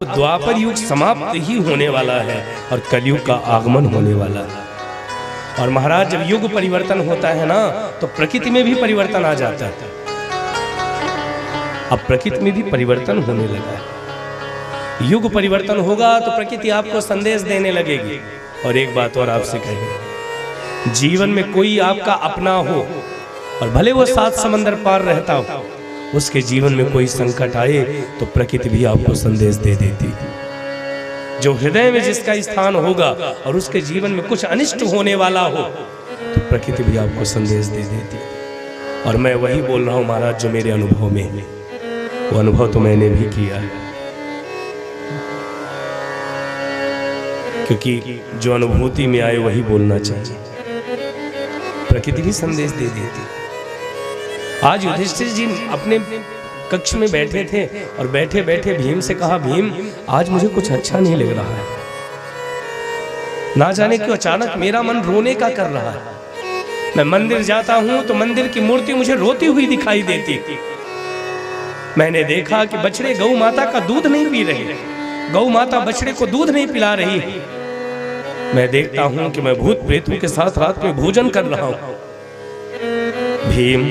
द्वापर युग समाप्त ही होने वाला है और कलयुग का आगमन होने वाला है। और महाराज जब युग परिवर्तन होता है ना तो प्रकृति में भी परिवर्तन आ जाता है। अब प्रकृति में भी परिवर्तन होने लगा है। युग परिवर्तन होगा तो प्रकृति आपको संदेश देने लगेगी। और एक बात और आपसे कहेंगे, जीवन में कोई आपका अपना हो और भले वो 7 समंदर पार रहता हो, उसके जीवन में कोई संकट आए तो प्रकृति भी आपको संदेश दे देती। जो हृदय में जिसका स्थान होगा और उसके जीवन में कुछ अनिष्ट होने वाला हो तो प्रकृति भी आपको संदेश दे देती। और मैं वही बोल रहा हूं महाराज जो मेरे अनुभव में है, वो अनुभव तो मैंने भी किया है। क्योंकि जो अनुभूति में आए वही बोलना चाहिए। प्रकृति भी संदेश दे देती। आज युधिष्ठिर जी अपने कक्ष में बैठे थे और बैठे बैठे भीम से कहा, भीम आज मुझे कुछ अच्छा नहीं लग रहा है। ना जाने क्यों अचानक मेरा मन रोने का कर रहा है। मैं मंदिर जाता हूं तो मंदिर की मूर्ति मुझे रोती हुई दिखाई देती। मैंने देखा कि बछड़े गौ माता का दूध नहीं पी रहे, गौ माता बछड़े को दूध नहीं पिला रही। मैं देखता हूं कि मैं भूत प्रेतों के साथ रात में भोजन कर रहा हूं। भीम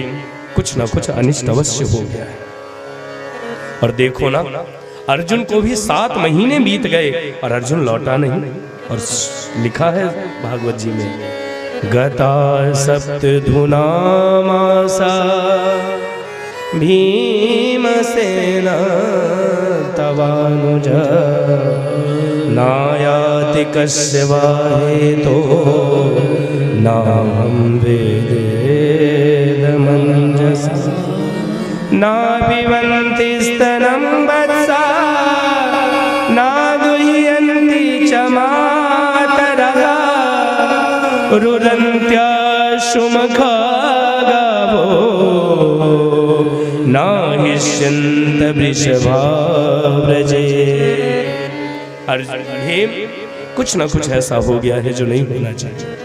कुछ ना कुछ अनिष्ट अवश्य हो गया है। और देखो ना, अर्जुन को भी 7 महीने बीत गए और अर्जुन लौटा नहीं। और लिखा है भागवत जी में, गता सप्तधुना मासा भीमसेन तवानुज नायाति कस्यवा हेतो नाहं वेदेदमञ्जसा नाभिवन्ति स्तनं वत्सा नादुह्यन्ति च मातरः रुदन्त्याशुमुखा गावो नाहिष्यन्त वृषभा व्रजे। अर्जुन भीम कुछ ना कुछ ऐसा हो गया है जो नहीं होना चाहिए।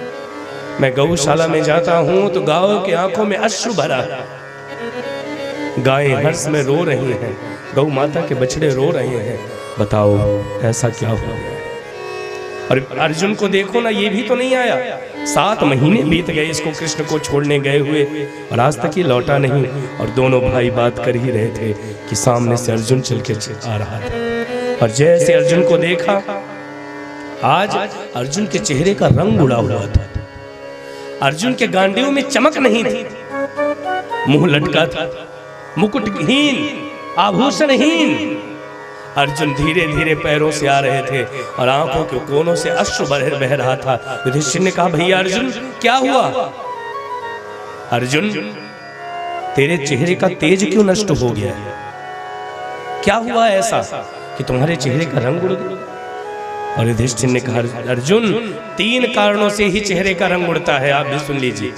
मैं गौशाला में जाता हूं तो गायों की आंखों में अश्रु भरा है। गायें हर्ष में रो रही हैं, गौ माता के बछड़े रो रहे हैं। बताओ ऐसा क्या हो गया? और अर्जुन को देखो ना, ये भी तो नहीं आया। 7 महीने बीत गए इसको कृष्ण को छोड़ने गए हुए और आज तक ये लौटा नहीं। और दोनों भाई बात कर ही रहे थे कि सामने से अर्जुन चल के आ रहा था। और जैसे अर्जुन को देखा, आज अर्जुन के चेहरे का रंग उड़ा हुआ था। अर्जुन के गांडियों में चमक नहीं थी, मुंह लटका था, मुकुटहीन, आभूषणहीन। अर्जुन धीरे धीरे पैरों से आ रहे थे और आंखों के कोनों से अश्रु बह रहा था। युधिष्ठिर ने कहा, भैया अर्जुन क्या हुआ? अर्जुन तेरे चेहरे का तेज क्यों नष्ट हो गया है? क्या हुआ ऐसा कि तुम्हारे चेहरे का रंग उड़ गया? और युधिष्ठिर ने कहा, अर्जुन 3 कारणों से ही चेहरे का रंग उड़ता है, आप भी सुन लीजिए।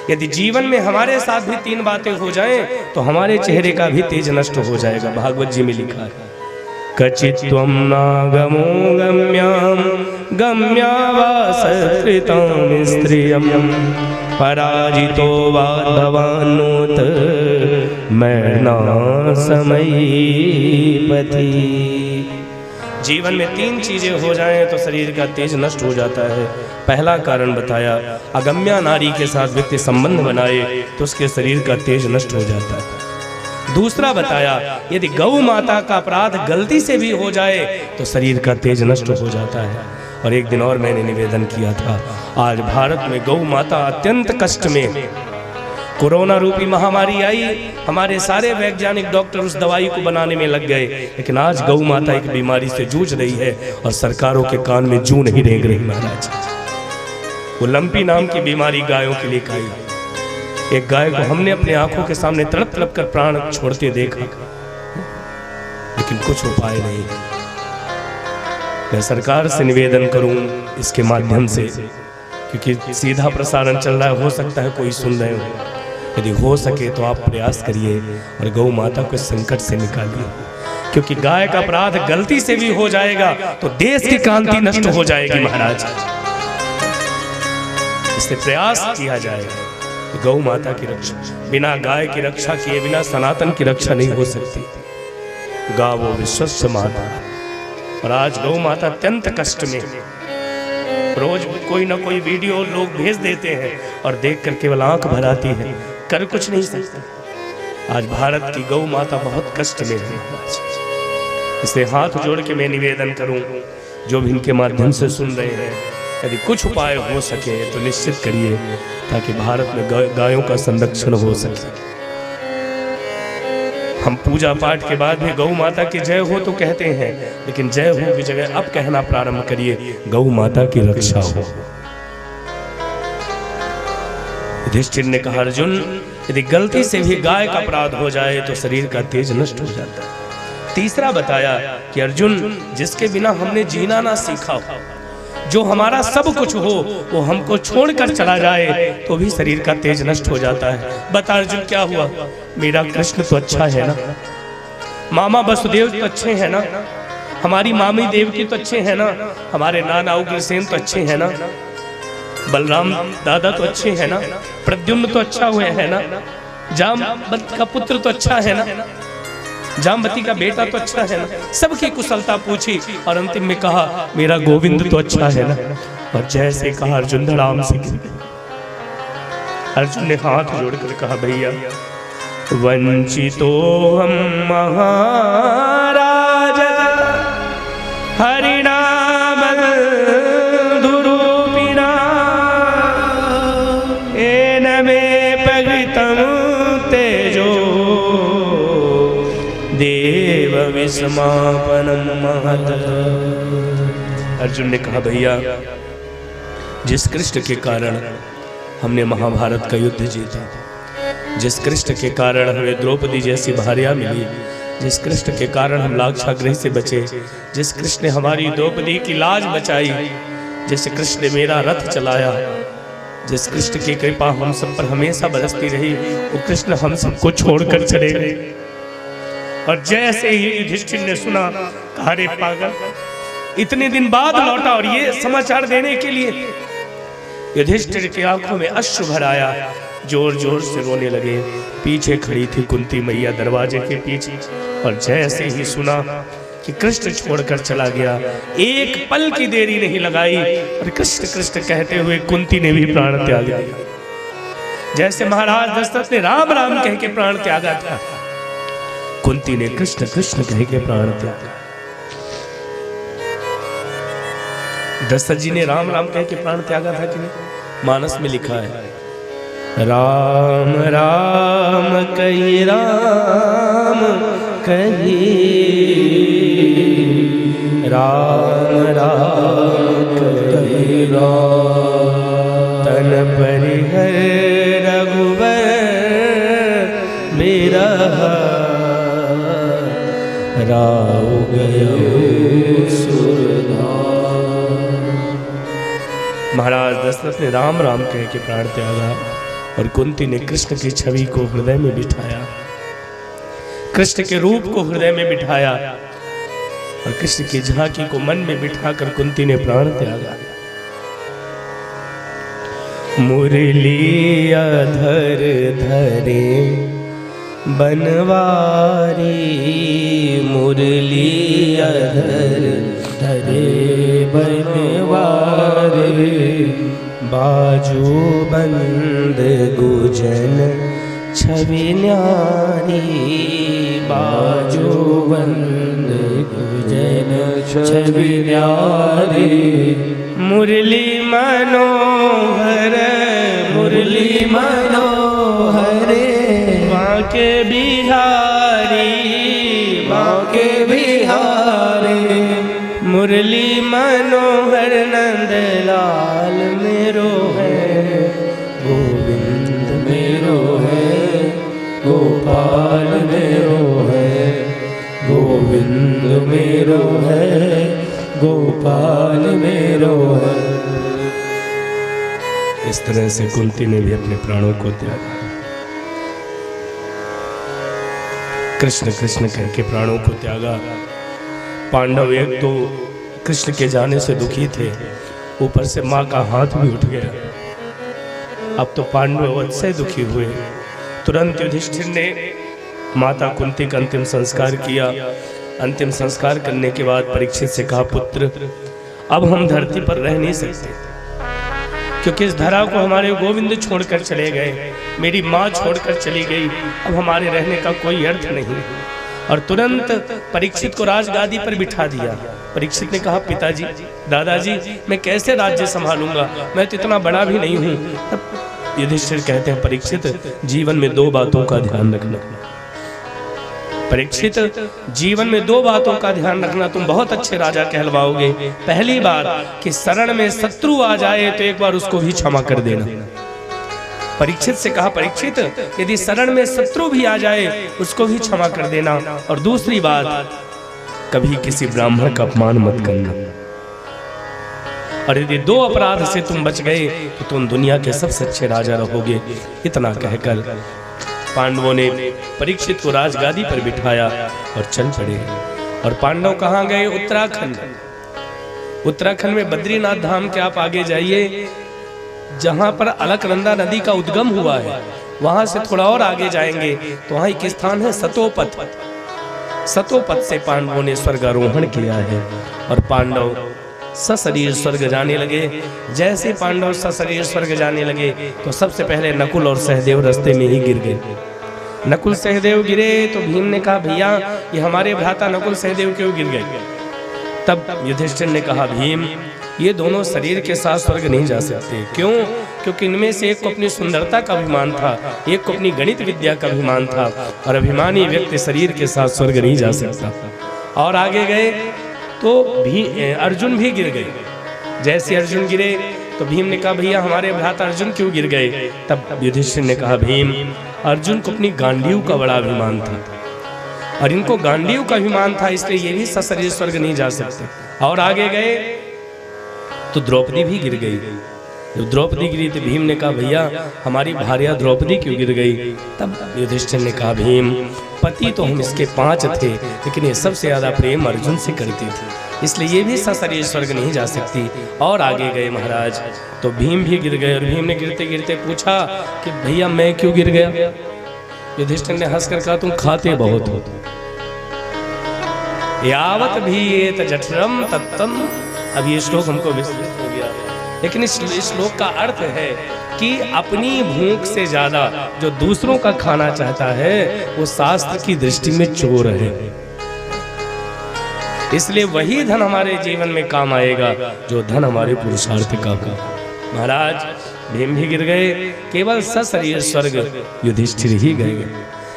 यदि जीवन में हमारे साथ भी 3 बातें हो जाएं तो हमारे चेहरे का भी तेज नष्ट हो जाएगा। भागवत जी में लिखा है, कचित्वं नागमो गम्यां गम्यावासकृतं स्त्रियं पराजितो वा भवानोत मरणासमयीपति। जीवन में 3 चीजें हो जाएं तो शरीर का तेज नष्ट हो जाता है। पहला कारण बताया, अगम्या नारी के साथ व्यक्ति संबंध बनाए तो उसके शरीर का तेज नष्ट हो जाता है। दूसरा बताया, यदि गौ माता का अपराध गलती से भी हो जाए तो शरीर का तेज नष्ट हो जाता है। और एक दिन और मैंने निवेदन किया था, आज भारत में गौ माता अत्यंत कष्ट में। कोरोना रूपी महामारी आई, हमारे सारे वैज्ञानिक डॉक्टर उस दवाई को बनाने में लग गए, लेकिन आज गौ माता एक बीमारी से जूझ रही है और सरकारों के कान में जूं नहीं रेंग रही महाराज। वो लंपी नाम की बीमारी गायों के लिए आई। एक गाय को हमने अपने आंखों के सामने तड़प तड़प कर प्राण छोड़ते देखा, लेकिन कुछ उपाय नहीं। मैं सरकार से निवेदन करूं इसके माध्यम से, क्योंकि सीधा प्रसारण चल रहा है, हो सकता है कोई सुन रहे हो। यदि हो सके तो आप प्रयास करिए और गौ माता को संकट से निकालिए, क्योंकि गाय का अपराध गलती से भी हो जाएगा तो देश की क्रांति नष्ट हो जाएगी महाराज। इससे प्रयास किया जाएगा। गौ माता की रक्षा, बिना गाय की रक्षा किए बिना सनातन की रक्षा नहीं हो सकती। गावो विश्वस्य माता और आज गौ माता अत्यंत कष्ट में। रोज कोई ना कोई वीडियो लोग भेज देते हैं और देखकर केवल आंख भर आती है, कर कुछ नहीं सकते। आज भारत की गौ माता बहुत कष्ट में है। इसलिए हाथ जोड़ के मैं निवेदन करूं, जो भी इनके माध्यम से सुन रहे हैं, यदि कुछ उपाय हो सके तो निश्चित करिए, ताकि भारत में गायों का संरक्षण हो सके। हम पूजा पाठ के बाद भी गौ माता की जय हो तो कहते हैं, लेकिन जय हो की जगह अब कहना प्रारंभ करिए, गौ माता की रक्षा हो। युधिष्ठिर ने कहा, अर्जुन यदि गलती से भी गाय का अपराध हो जाए तो शरीर का तेज नष्ट हो जाता है। तीसरा बताया कि अर्जुन, जिसके बिना हमने जीना ना सीखा हो, जो हमारा सब कुछ हो, वो हमको छोड़कर चला जाए तो भी शरीर का तेज नष्ट हो जाता है। बता अर्जुन क्या हुआ? मेरा कृष्ण तो अच्छा है ना, मामा वसुदेव तो अच्छे हैं ना, हमारी मामी देवकी तो अच्छे हैं ना, हमारे नाना उग्रसेन तो अच्छे हैं ना, बलराम दादा तो अच्छे हैं ना, प्रद्युम्न तो अच्छा हुए है ना, जामवंत का पुत्र तो अच्छा है ना, जामवती का बेटा तो अच्छा है ना। सबकी कुशलता पूछी और अंतिम में कहा, मेरा गोविंद तो अच्छा है ना। और जैसे कहा अर्जुन धड़ाम से गिर गए। अर्जुन ने हाथ जोड़कर कहा, भैया वंचितो हम महाराज हरिनाम धुरूपिणा एन में पगितम तेजो देव विस्मापनम महत। अर्जुन ने कहा, भैया जिस कृष्ण के कारण हमने महाभारत का युद्ध जीता, जिस कृष्ण के कारण हमें द्रौपदी जैसी भार्या मिली, जिस कृष्ण के कारण हम लाक्षागृह से बचे, जिस कृष्ण ने हमारी द्रौपदी की लाज बचाई, जिस कृष्ण ने मेरा रथ चलाया, जिस कृष्ण की कृपा हम सब पर हमेशा बरसती रही, वो कृष्ण हम सबको छोड़कर चले गए। और जैसे ही युधिष्ठिर ने सुना, अरे पागल, इतने दिन बाद लौटा और ये समाचार देने के लिए। युधिष्ठिर की आंखों में अश्रु भर आया, जोर जोर से रोने लगे। पीछे खड़ी थी कुंती मैया दरवाजे के पीछे, और जैसे ही सुना कि कृष्ण छोड़कर चला गया, एक पल की देरी नहीं लगाई और कृष्ण कृष्ण कहते हुए कुंती ने भी प्राण त्याग दिया। जैसे महाराज दशरथ ने राम राम कह के प्राण त्यागा था, कुंती ने कृष्ण कृष्ण कह के प्राण त्यागा। दशरथ जी ने राम राम कह के प्राण त्यागा था कि नहीं? मानस में लिखा है, राम राम कही राम कही, राम राम कही राम, तन परिहर रघुबर मेरा राव गयो सुरधाम। महाराज दशरथ ने राम राम कह के प्राण त्यागा और कुंती ने कृष्ण की छवि को हृदय में बिठाया, कृष्ण के रूप को हृदय में बिठाया और कृष्ण की झांकी को मन में बिठाकर कुंती ने प्राण त्यागा। मुरली अधर धरे बनवारी, मुरली अधर धरे बनवारी, बाजू बंद गुजन छवि न्यारी, बाजू बंद गुजन छवि न्यारी, मुरली मनोहर मुरली मनोहर, बांके बिहारी बांके बिहारी, मुरली मनोहर नंदलाल मेरो है, गोविंद मेरो है, गोपाल मेरो है, गोविंद मेरो है, गोपाल मेरो है। इस तरह से कुंती ने भी अपने प्राणों को त्यागा। कृष्ण कृष्ण कह के प्राणों को त्यागा। पांडव एक तो कृष्ण के जाने से दुखी थे, ऊपर से माँ का हाथ भी उठ गया। अब तो पांडव वध से दुखी हुए। तुरंत युधिष्ठिर ने माता कुंती का अंतिम संस्कार किया अंतिम संस्कार करने के बाद परीक्षित से कहा, पुत्र अब हम धरती पर रह नहीं सकते, क्योंकि इस धरा को हमारे गोविंद छोड़कर चले गए, मेरी माँ छोड़कर चली गई, अब हमारे रहने का कोई अर्थ नहीं। और तुरंत परीक्षित को राजगादी पर बिठा दिया। परीक्षित ने कहा, पिताजी, दादाजी, मैं कैसे राज्य संभालूंगा, मैं तो इतना बड़ा भी नहीं हूँ। तब युधिष्ठिर कहते हैं, परीक्षित जीवन में 2 बातों का ध्यान रखना। परीक्षित जीवन में 2 बातों का ध्यान रखना, तुम बहुत अच्छे राजा कहलवाओगे। पहली बात कि शरण में शत्रु आ जाए तो एक बार उसको भी क्षमा कर देना। परीक्षित से कहा, परीक्षित यदि शरण में शत्रु भी आ जाए उसको भी क्षमा कर देना। और दूसरी बात, कभी किसी ब्राह्मण का अपमान मत करना। और यदि 2 अपराध से तुम बच गए तो तुम दुनिया के सबसे अच्छे राजा रहोगे। इतना कहकर पांडवों ने परीक्षित को राजगादी पर बिठाया और चल पड़े। और पांडव कहाँ गए? उत्तराखंड। उत्तराखंड में बद्रीनाथ धाम के आप आगे जाइए, जहां पर अलकनंदा नदी का उद्गम हुआ है, वहां से थोड़ा और आगे जाएंगे तो वहां एक स्थान है सतोपथ। सतोपथ से पांडवों ने स्वर्गारोहण किया है और पांडव सशरीर स्वर्ग जाने लगे। जैसे पांडव सशरीर स्वर्ग जाने लगे तो सबसे पहले नकुल और सहदेव रास्ते में ही गिर गए। नकुल सहदेव गिरे तो भीम ने कहा, भैया ये हमारे भ्राता नकुल सहदेव क्यों गिर गए? तब युधिष्ठिर ने कहा, भीम ये दोनों शरीर के साथ स्वर्ग नहीं जा सकते। क्यों? क्योंकि इनमें से एक को अपनी सुंदरता का अभिमान था, एक को अपनी गणित विद्या का अभिमान था, और अभिमानी व्यक्ति शरीर के साथ स्वर्ग नहीं जा सकता। और आगे गए तो अर्जुन भी गिर गए। जैसे अर्जुन गिरे तो भीम ने कहा, भैया हमारे भ्राता अर्जुन क्यों गिर गए? तब युधिष्ठिर ने कहा, भीम अर्जुन को अपनी गांडीव का बड़ा अभिमान था और इनको गांडीव का अभिमान था, इसलिए ये भी सशरीर स्वर्ग नहीं जा सकते। और आगे गए तो द्रौपदी भी गिर गई। जब द्रौपदी गिरी तो भीम ने कहा, भैया हमारी भार्या द्रौपदी क्यों गिर गई? तब युधिष्ठिर ने कहा, भीम पति तो हम इसके 5 थे, लेकिन ये सबसे ज्यादा प्रेम अर्जुन से करती थी, इसलिए ये भी सशरीर स्वर्ग नहीं जा सकती। और आगे गए महाराज तो भीम भी गिर गए। और भीम ने गिरते गिरते पूछा कि भैया मैं क्यों गिर गया? युधिष्ठिर ने हंसकर कहा, तुम खाते बहुत हो। यावत भी ये जठरम तत्तम। अब ये श्लोक हमको विस्मृत हो गया, लेकिन इस श्लोक का अर्थ है कि अपनी भूख से ज्यादा जो दूसरों का खाना चाहता है वो शास्त्र की दृष्टि में चोर है। इसलिए वही धन हमारे जीवन में काम आएगा जो धन हमारे पुरुषार्थ का हो। महाराज भीम भी गिर गए, केवल सशरीर स्वर्ग युधिष्ठिर ही गए।